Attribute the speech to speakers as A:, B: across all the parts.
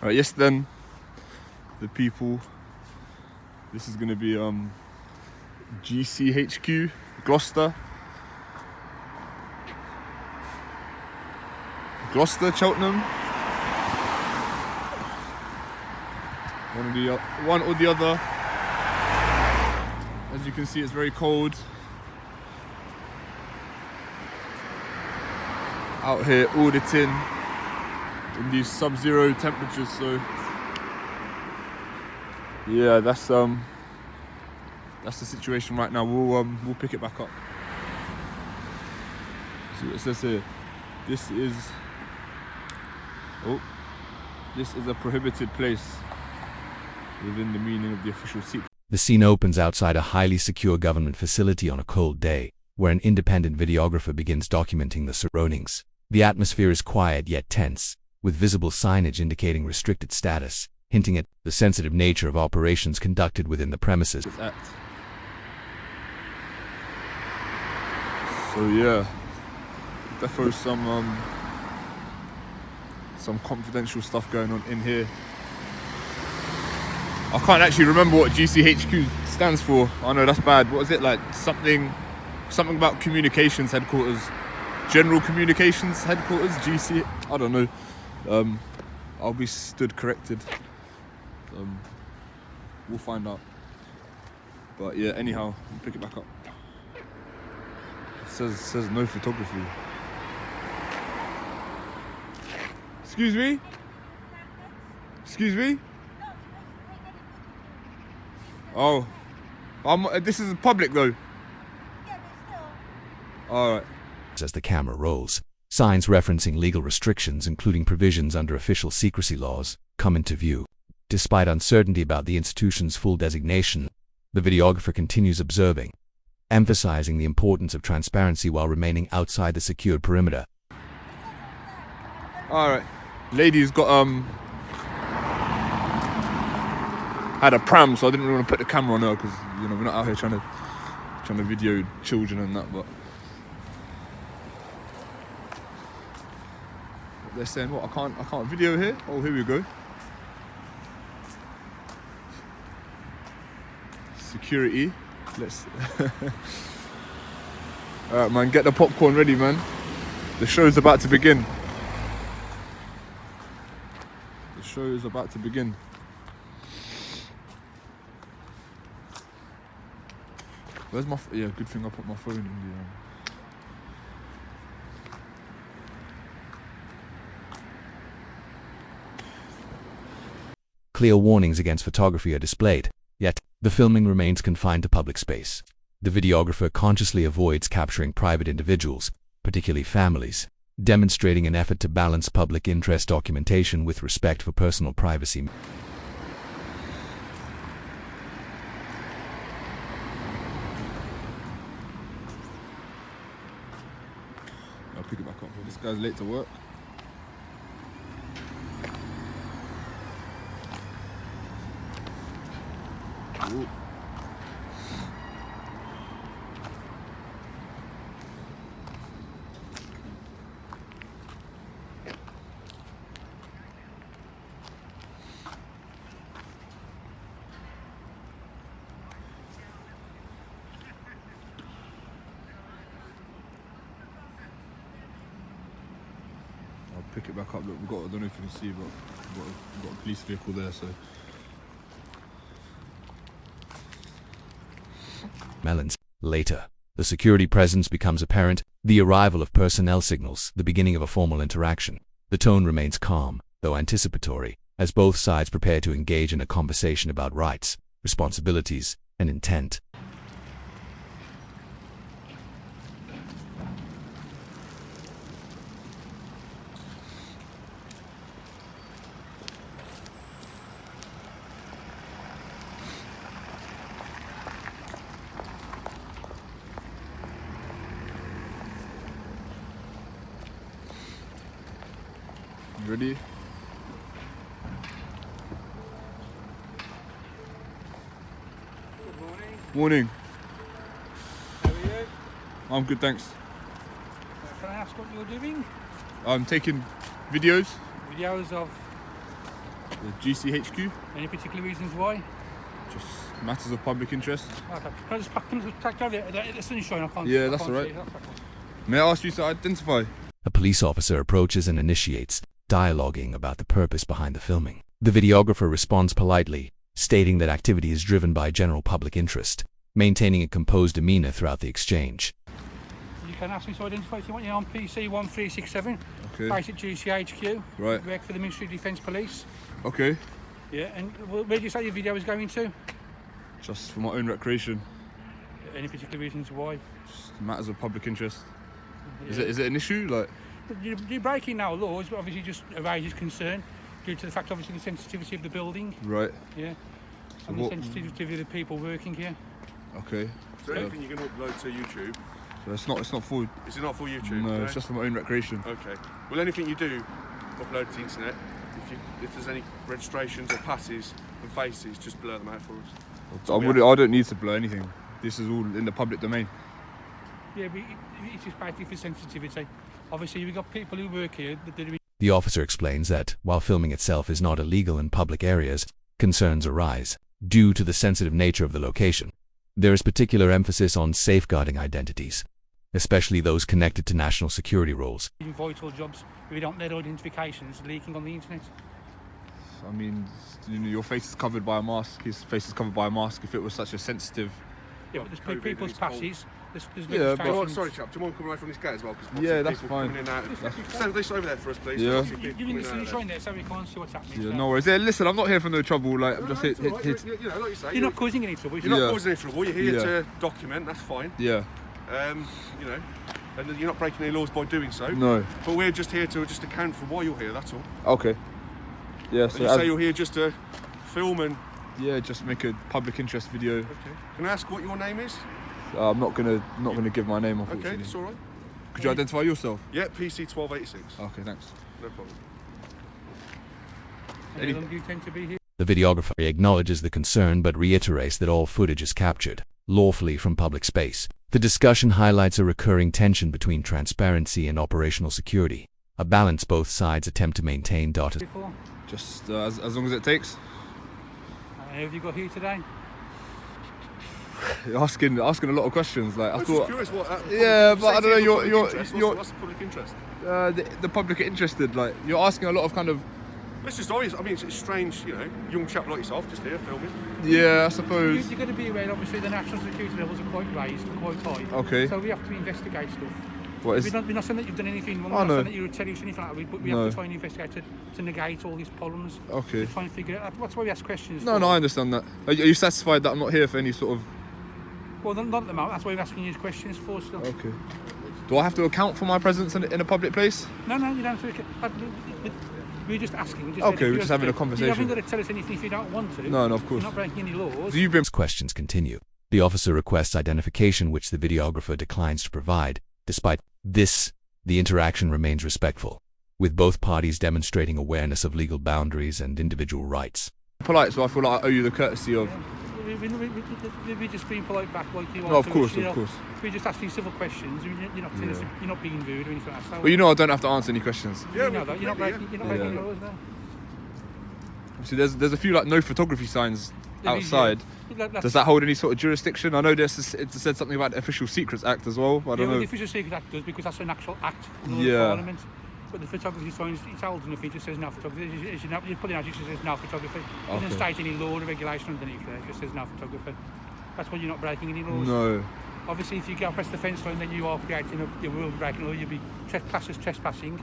A: Alright, yes then, the people. This is gonna be GCHQ, Gloucester, Cheltenham. One or the other. As you can see, it's very cold out here auditing in these sub-zero temperatures. So yeah, that's the situation right now. We'll pick it back up. See what it says here. This is a prohibited place within the meaning of the official secret.
B: The scene opens outside a highly secure government facility on a cold day, where an independent videographer begins documenting the surroundings. The atmosphere is quiet yet tense, with visible signage indicating restricted status, hinting at the sensitive nature of operations conducted within the premises.
A: So yeah, definitely some confidential stuff going on in here. I can't actually remember what GCHQ stands for. I know that's bad. What is it, like something about communications headquarters, general communications headquarters, GC, I don't know. I'll be stood corrected. We'll find out. But yeah, anyhow, we'll pick it back up. It says no photography. Excuse me? Excuse me? Oh, this is public though. Alright.
B: As the camera rolls, signs referencing legal restrictions, including provisions under official secrecy laws, come into view. Despite uncertainty about the institution's full designation, the videographer continues observing, emphasizing the importance of transparency while remaining outside the secured perimeter.
A: Alright. Lady's got had a pram, so I didn't really want to put the camera on her because, you know, we're not out here trying to video children and that. But they're saying, what? I can't video here. Oh, here we go. Security. Let's. All right, man. Get the popcorn ready, man. The show's about to begin. The show is about to begin. Where's my... Yeah, good thing I put my phone in the...
B: Clear warnings against photography are displayed, yet the filming remains confined to public space. The videographer consciously avoids capturing private individuals, particularly families, demonstrating an effort to balance public interest documentation with respect for personal privacy.
A: I'll pick it back up. This guy's late to work. Ooh. I'll pick it back up. Look, I don't know if you can see, but we've got a police vehicle there, so.
B: Later, the security presence becomes apparent, the arrival of personnel signals the beginning of a formal interaction. The tone remains calm, though anticipatory, as both sides prepare to engage in a conversation about rights, responsibilities, and intent.
A: Ready?
C: Good morning.
A: Morning.
C: How are you?
A: I'm good, thanks.
C: Can I ask what you're doing?
A: I'm taking videos.
C: Videos of
A: The GCHQ,
C: Any particular reasons why?
A: just matters of public interest.
C: Okay. Can I just pack them over there? The sun's shining, I can't
A: Yeah,
C: I
A: that's
C: can't
A: alright.
C: see. Okay.
A: May I ask you to identify?
B: A police officer approaches and initiates dialoguing about the purpose behind the filming. The videographer responds politely, stating that activity is driven by general public interest, maintaining a composed demeanor throughout the exchange.
C: You can ask me to identify if you want. You're on PC 1367,
A: Okay.
C: based at GCHQ.
A: Right.
C: Work for the Ministry of Defence Police.
A: Okay.
C: Yeah, and where did you say your video was going to?
A: Just for my own recreation.
C: Any particular reasons why?
A: Just matters of public interest.
C: Yeah.
A: Is it an issue? Like,
C: You're breaking no laws, but obviously just raises concern due to the fact, obviously, the sensitivity of the building.
A: right?
C: Yeah.
A: So
C: And
A: what-
C: the sensitivity of the people working here.
A: Okay.
D: Is there anything you can upload to YouTube?
A: So it's not for.
D: Is it not for YouTube?
A: No, it's just for my own recreation.
D: Okay. Well, anything you do upload to the internet, if there's any registrations or passes and faces, just blur them out for us.
A: I don't need to blur anything. This is all in the public domain.
C: Yeah, but it's just basically for sensitivity. Obviously, we've got people who work here that are
B: The officer explains that, while filming itself is not illegal in public areas, concerns arise due to the sensitive nature of the location. There is particular emphasis on safeguarding identities, especially those connected to national security roles.
C: in vital jobs. We don't let identifications leaking on the internet.
A: I mean, you know, your face is covered by a mask. His face is covered by a mask. If it was such a sensitive,
C: Yeah, but there's
D: COVID
C: people's
D: is cold.
C: passes. There's
A: Yeah, but-
C: registrations.
D: Sorry, chap. Do you mind coming away from this gate as well? Because
A: Yeah, that's
D: people
A: fine.
D: coming in and out. Stand this over there for us, please.
A: Yeah.
D: Lots of
C: You're
D: people
C: in the
D: coming in and out
C: sunshine there, so we can't see what's happening.
A: yeah,
C: so-
A: no worries. Yeah, listen, I'm not here for no trouble. Like, I'm just
D: No,
A: here.
D: it's all right.
A: Here-
D: You know, like you say,
C: You're not causing any trouble.
D: you're not
A: Yeah.
D: causing any trouble. You're here
A: Yeah.
D: to document. That's fine.
A: yeah.
D: You know, and you're not breaking any laws by doing so.
A: No.
D: But we're just here to just account for why you're here. That's all.
A: Okay. Yeah.
D: And
A: So
D: you say you're here just to film and.
A: yeah, just make a public interest video.
D: Okay. Can I ask what your name is?
A: I'm not gonna give my name,
D: Okay,
A: unfortunately.
D: that's all right.
A: Could you identify yourself?
D: Yeah, PC 1286.
A: Okay, thanks.
D: No problem.
C: And how long do you tend to be here?
B: The videographer acknowledges the concern but reiterates that all footage is captured lawfully from public space. The discussion highlights a recurring tension between transparency and operational security, a balance both sides attempt to maintain.
C: Before?
A: Just as long as it takes.
C: Who have you got here today?
A: You're asking a lot of questions. Like, I
D: I'm just
A: thought.
D: curious what.
A: Yeah, but I don't know. You're
D: What's the public interest?
A: the public are interested. Like, you're asking a lot of kind of.
D: It's just obvious. I mean, it's strange, you know, young chap like yourself just here filming.
A: Yeah, I suppose.
C: You're going to be aware, obviously, the national security levels are quite raised, quite high.
A: Okay.
C: So we have to investigate stuff.
A: What is?
C: We're not saying that you've done anything wrong,
A: Oh,
C: we're not
A: no.
C: saying that you're a terrorist or anything like that, but we
A: No.
C: have to try and investigate to negate all these problems.
A: Okay.
C: To try and figure it out. That's why we ask questions.
A: No,
C: for.
A: no, I understand that. Are you satisfied that I'm not here for any sort of?
C: Well, not at the moment. That's why we're asking you questions for still.
A: Okay. Do I have to account for my presence in a public place?
C: No, you don't have to. We're just asking.
A: Okay, we're just having a
C: You
A: conversation.
C: haven't got to tell us anything if you don't want to.
A: No, of course.
C: You're not breaking any laws.
A: Do you bring?
B: Questions continue. The officer requests identification which the videographer declines to provide. Despite this, the interaction remains respectful, with both parties demonstrating awareness of legal boundaries and individual rights.
A: Polite, so I feel like I owe you the courtesy of.
C: We're just being polite back like you are.
A: No, of
C: to
A: course,
C: us, you
A: of
C: know.
A: course.
C: We're just asking civil questions. You're not being rude or anything like that. So
A: But you know, I don't have to answer any questions.
D: Yeah,
C: you know that. You're not breaking
A: Yeah.
C: laws now.
A: See, there's a few like no photography signs
C: There is,
A: outside.
C: yeah. That's-
A: Does that hold any sort of jurisdiction? I know it said something about the Official Secrets Act as well. But I
C: Yeah,
A: don't
C: well,
A: know.
C: the Official Secret Act does because that's an actual act of the
A: Yeah.
C: Parliament. But the photography signs, it's old enough, it just says no photography. You're putting out, it just says no photography. It doesn't
A: Okay.
C: state any law or regulation underneath there, it just says no photography. That's why you're not breaking any laws.
A: No.
C: Obviously, if you go past the fence line, then you are creating a rule breaking law, you'll be classed as trespassing.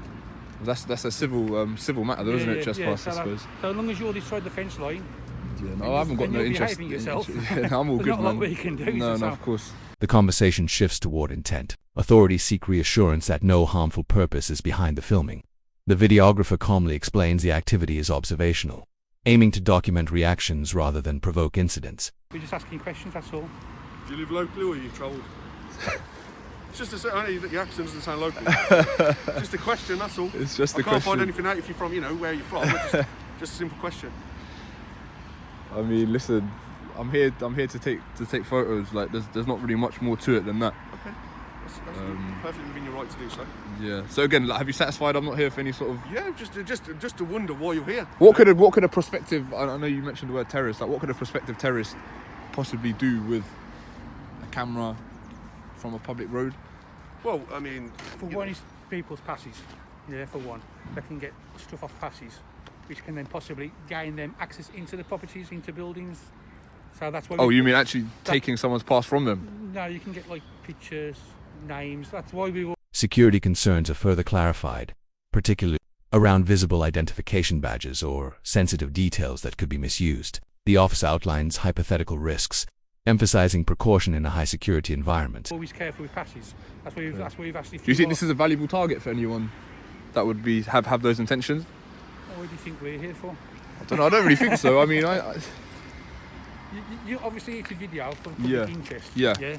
A: That's a civil matter, though, isn't it? Trespass, I suppose.
C: So long as you're inside the fence line,
A: Yeah, no, I haven't got
C: then
A: no
C: you're
A: interest.
C: behaving yourself.
A: Yeah, I'm all
C: there's
A: good,
C: not a lot
A: man.
C: we can do.
A: No,
C: so-
A: of course.
B: The conversation shifts toward intent. Authorities seek reassurance that no harmful purpose is behind the filming. The videographer calmly explains the activity is observational, aiming to document reactions rather than provoke incidents.
C: We're just asking questions, that's all.
D: Do you live locally or are you travelled? It's just I know your accent doesn't sound local. Just a question, that's all.
A: It's just a
D: I can't find
A: question.
D: anything out if you're from, where you're from. It's just a simple question.
A: I mean, listen, I'm here to take photos. Like, there's not really much more to it than that.
D: Okay. That's perfectly within your right to do so.
A: Yeah. So again, like, have you satisfied? I'm not here for any sort of.
D: Yeah, just to wonder why you're here.
A: What could a prospective? I know you mentioned the word terrorist. Like, what could a prospective terrorist possibly do with a camera from a public road?
D: Well, I mean,
C: For one, is people's passes. Yeah, for one, they can get stuff off passes, which can then possibly gain them access into the properties, into buildings. So that's why.
A: Oh, you mean actually taking someone's pass from them?
C: No, you can get like pictures, names. That's why we.
B: Security concerns are further clarified, particularly around visible identification badges or sensitive details that could be misused. The office outlines hypothetical risks, emphasizing precaution in a high-security environment.
C: Always careful with passes. That's why we've actually.
A: Do you think this is a valuable target for anyone that would be have those intentions?
C: What do you think we're here for?
A: I don't know. I don't really think so. I mean,
C: You obviously it's a video for public
A: Yeah.
C: interest.
A: Yeah.
C: Yeah.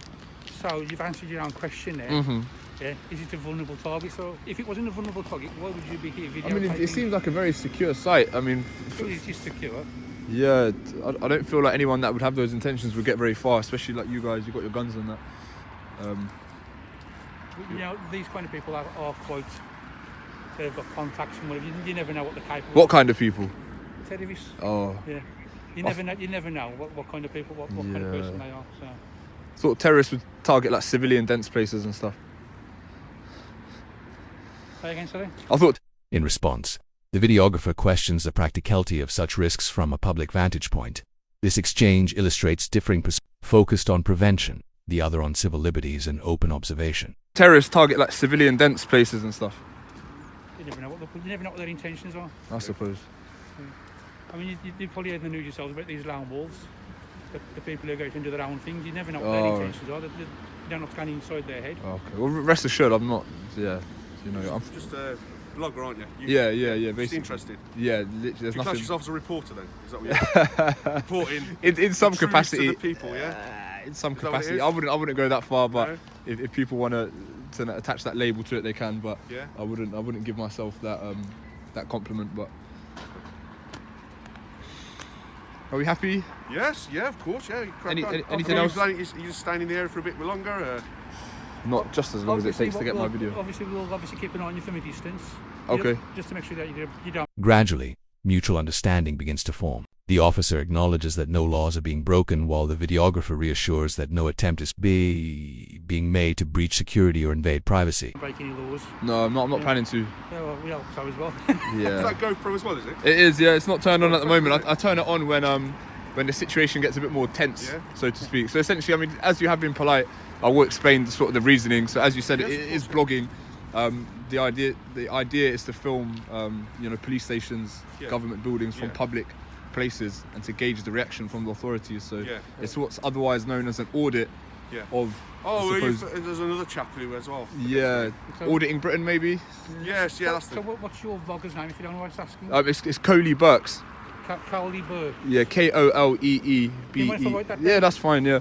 C: So you've answered your own question there.
A: Mm-hmm.
C: Yeah. Is it a vulnerable target? So if it wasn't a vulnerable target, why would you be here videotaping?
A: I mean, it seems like a very secure site. I mean,
C: It's just secure.
A: yeah, I don't feel like anyone that would have those intentions would get very far, especially like you guys. You got your guns and that.
C: You know, these kind of people are quite. They've got contacts and whatever. You never know what they're capable.
A: What kind of people?
C: Terrorists.
A: Oh,
C: Yeah. You never know what kind of people, what kind of person they are. So.
A: sort of terrorists would target like civilian dense places and stuff.
C: Say again, sorry.
A: I thought.
B: In response, the videographer questions the practicality of such risks from a public vantage point. This exchange illustrates differing perspectives, focused on prevention, the other on civil liberties and open observation.
A: Terrorists target like civilian dense places and stuff.
C: You never know what their intentions are.
A: I suppose.
C: I mean, you probably heard in the news yourselves about these lone wolves, the people who go out and do their own things. You never know what their intentions are. You don't have to go inside their head.
A: Okay. Well, rest assured, I'm not. Yeah. You know, I'm.
D: just a blogger, aren't you?
A: Yeah.
D: Just
A: Basically.
D: interested.
A: Yeah. Literally, there's
D: You class
A: nothing.
D: yourself as a reporter then? Is that what you're reporting?
A: In some
D: the truths
A: capacity.
D: to the people, yeah.
A: In some
D: Is that what it
A: capacity,
D: is?
A: I wouldn't go that far, but
D: No?
A: if people want to attach that label to it, they can. But
D: Yeah.
A: I wouldn't give myself that compliment. But are we happy?
D: Yes, yeah, of course, yeah. Crack
A: Any-
D: on.
A: any- anything else?
D: Are you just staying in the area for a bit longer?
A: Not just as long as it takes to get my video.
C: Obviously, we'll keep an eye on you from a distance.
A: Okay.
C: Just to make sure that you don't.
B: Gradually, mutual understanding begins to form. The officer acknowledges that no laws are being broken, while the videographer reassures that no attempt is being made to breach security or invade privacy.
C: Break any laws.
A: No, I'm not planning to.
C: Yeah, well, we hope so as well.
D: Is
A: Yeah.
D: that GoPro as well, is it?
A: It is. Yeah. It's not turned on at the moment. I turn it on when the situation gets a bit more tense,
D: Yeah.
A: so to speak. So essentially, I mean, as you have been polite, I will explain the reasoning. So as you said,
D: Yes,
A: it
D: of
A: is
D: course,
A: blogging. The idea is to film, police stations,
D: Yeah.
A: government buildings from
D: Yeah.
A: public places, and to gauge the reaction from the authorities. So
D: Yeah.
A: it's what's otherwise known as an audit
D: Yeah.
A: of.
D: Oh,
A: I suppose,
D: there's another chap who as well.
A: yeah,
C: So-
A: auditing Britain maybe.
D: Yes, yeah, that's
C: So
D: the.
C: what's your vlogger's name, if you don't know what it's asking?
A: It's Coley Burks.
C: Cowley Burke.
A: Yeah, KOLEEBE.
C: You mind if I write that
A: Yeah,
C: down?
A: that's fine. Yeah.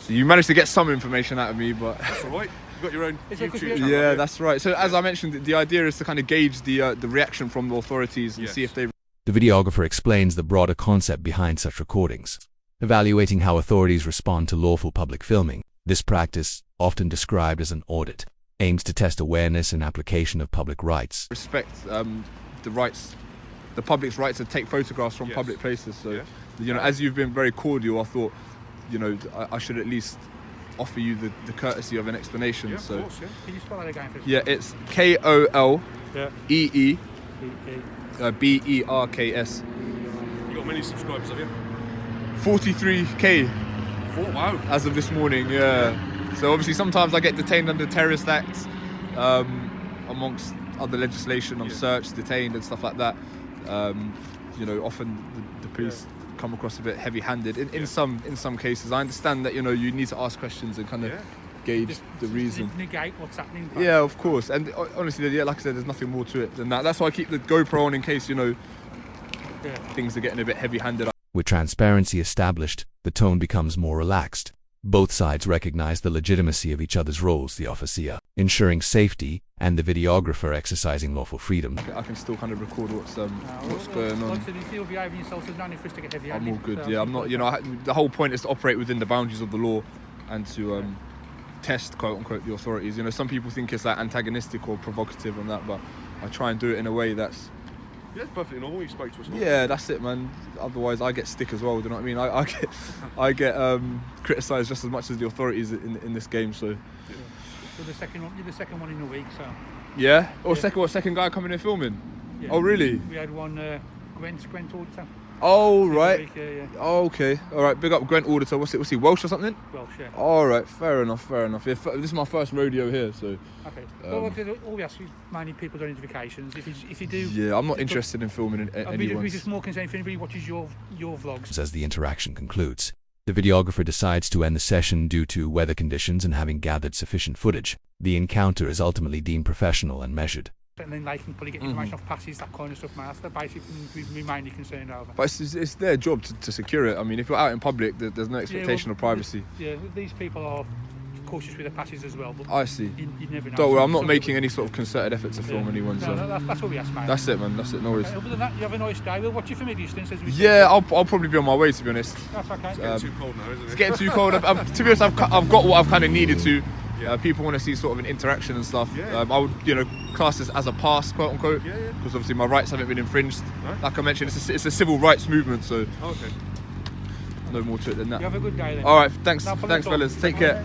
A: So you managed to get some information out of me, but.
D: That's all right. You've got your own
C: Is it 'cause
D: YouTube
C: we-
D: channel.
A: Yeah,
D: haven't you?
A: that's right. So as I mentioned, the idea is to kind of gauge the reaction from the authorities and
D: Yes.
A: see if they.
B: The videographer explains the broader concept behind such recordings, evaluating how authorities respond to lawful public filming. This practice, often described as an audit, aims to test awareness and application of public rights.
A: Respect the public's right to take photographs from
D: Yes.
A: public places. So,
D: Yeah.
A: as you've been very cordial, I thought, I should at least offer you the courtesy of an explanation.
D: Yeah, of
A: so,
D: course, yeah.
C: Can you spell that again for us?
A: yeah, it's KOLEEBERKS.
D: You got many subscribers, have you?
A: 43k
D: Wow.
A: as of this morning. Yeah. So obviously sometimes I get detained under terrorist acts, amongst other legislation. I'm
D: Yeah.
A: searched, detained, and stuff like that. Often the police come across a bit heavy-handed in some cases. I understand that you need to ask questions and kind of
D: Yeah.
A: gauge the reason.
C: Negate what's happening.
A: Yeah, of course. And honestly, yeah, like I said, there's nothing more to it than that. That's why I keep the GoPro on in case
C: Yeah.
A: things are getting a bit heavy-handed.
B: With transparency established, the tone becomes more relaxed. Both sides recognize the legitimacy of each other's roles, the officer ensuring safety and the videographer exercising lawful freedom.
A: I can still kind of record what's going on.
C: Like I said, if you're behaving yourself, there's no need for us to get heavy-handed.
A: I'm all good.
C: So
A: Yeah, I'm not. The whole point is to operate within the boundaries of the law, and to test, quote unquote, the authorities. You know, some people think it's like antagonistic or provocative and that, but I try and do it in a way that's...
D: Yeah, it's perfectly normal. You spoke to us.
A: Yeah, that's it, man. Otherwise, I get stick as well. Do you know what I mean? I get criticised just as much as the authorities in this game. So,
C: So the second one, you're the second one in a week. So.
A: yeah. Or
C: Yeah.
A: second guy coming in filming.
C: Yeah.
A: Oh, really?
C: We had one Gwent Auditor.
A: Oh,
C: in a
A: right.
C: week, yeah.
A: Oh, okay. All right. Big up Gwent Auditor. What's he? Welsh or something?
C: Welsh, yeah.
A: All right. Fair enough. Yeah, this is my first rodeo here, so.
C: Okay. Well, all we ask is mainly people's identifications. If you do.
A: Yeah, I'm not interested in filming
C: We're
A: anyone's.
C: just more concerned if anybody watches your vlogs.
B: As the interaction concludes, the videographer decides to end the session due to weather conditions and having gathered sufficient footage. The encounter is ultimately deemed professional and measured.
C: And then they can probably get information off passes, that kind of stuff, man. That's the basic thing we're mainly concerned over.
A: But it's their job to secure it. I mean, if you're out in public, there's no expectation of privacy.
C: These people are cautious with their passes as well. But
A: I see.
C: You never know.
A: Don't worry, I'm not
C: Some
A: making
C: people-
A: any sort of concerted effort to film anyone.
C: No,
A: So
C: that's what we ask, mate.
A: that's it, man. That's it. No worries.
C: Other than that, you have a nice day. We'll watch you from a distance as we
A: Yeah, I'll probably be on my way, to be honest.
C: That's okay.
D: It's getting too cold now, isn't it?
A: It's getting too cold. To be honest, I've got what I've kind of needed to. People want to see sort of an interaction and stuff.
D: Yeah.
A: I would, class this as a pass, quote unquote,
D: Yeah.
A: because obviously my rights haven't been infringed.
D: No?
A: Like I mentioned, it's a civil rights movement, so
D: Oh, okay.
A: no more to it than that.
C: You have a good day then.
A: All right, thanks,
C: No problem at all.
A: fellas. Take care.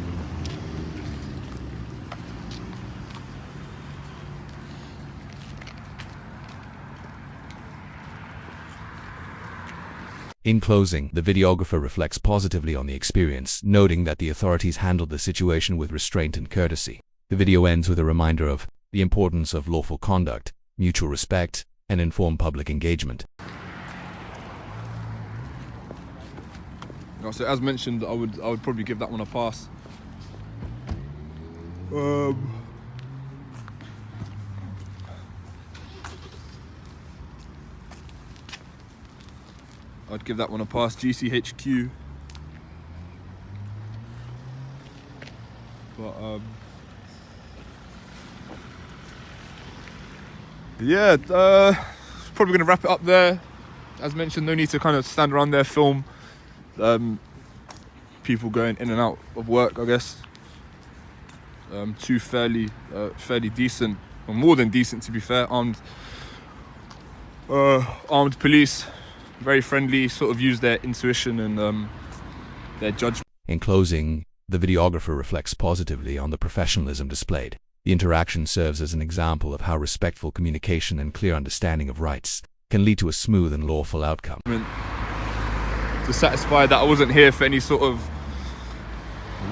B: In closing, the videographer reflects positively on the experience, noting that the authorities handled the situation with restraint and courtesy. The video ends with a reminder of the importance of lawful conduct, mutual respect, and informed public engagement.
A: So as mentioned, I would probably give that one a pass. I'd give that one a pass. GCHQ. But yeah, probably gonna wrap it up there. As mentioned, no need to kind of stand around there, film people going in and out of work, I guess. Two fairly decent, or more than decent to be fair, armed police, very friendly, sort of use their intuition and their judgment.
B: In closing, the videographer reflects positively on the professionalism displayed. The interaction serves as an example of how respectful communication and clear understanding of rights can lead to a smooth and lawful outcome.
A: To satisfy that I wasn't here for any sort of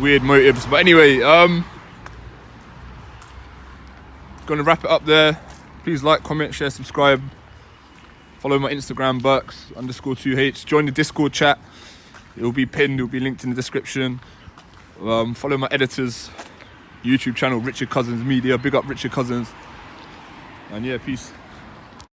A: weird motives. But anyway, gonna wrap it up there. Please like, comment, share, subscribe. Follow my Instagram, Burks_2H. Join the Discord chat. It'll be pinned, it'll be linked in the description. Follow my editor's YouTube channel, Richard Cousins Media. Big up Richard Cousins. And yeah, peace.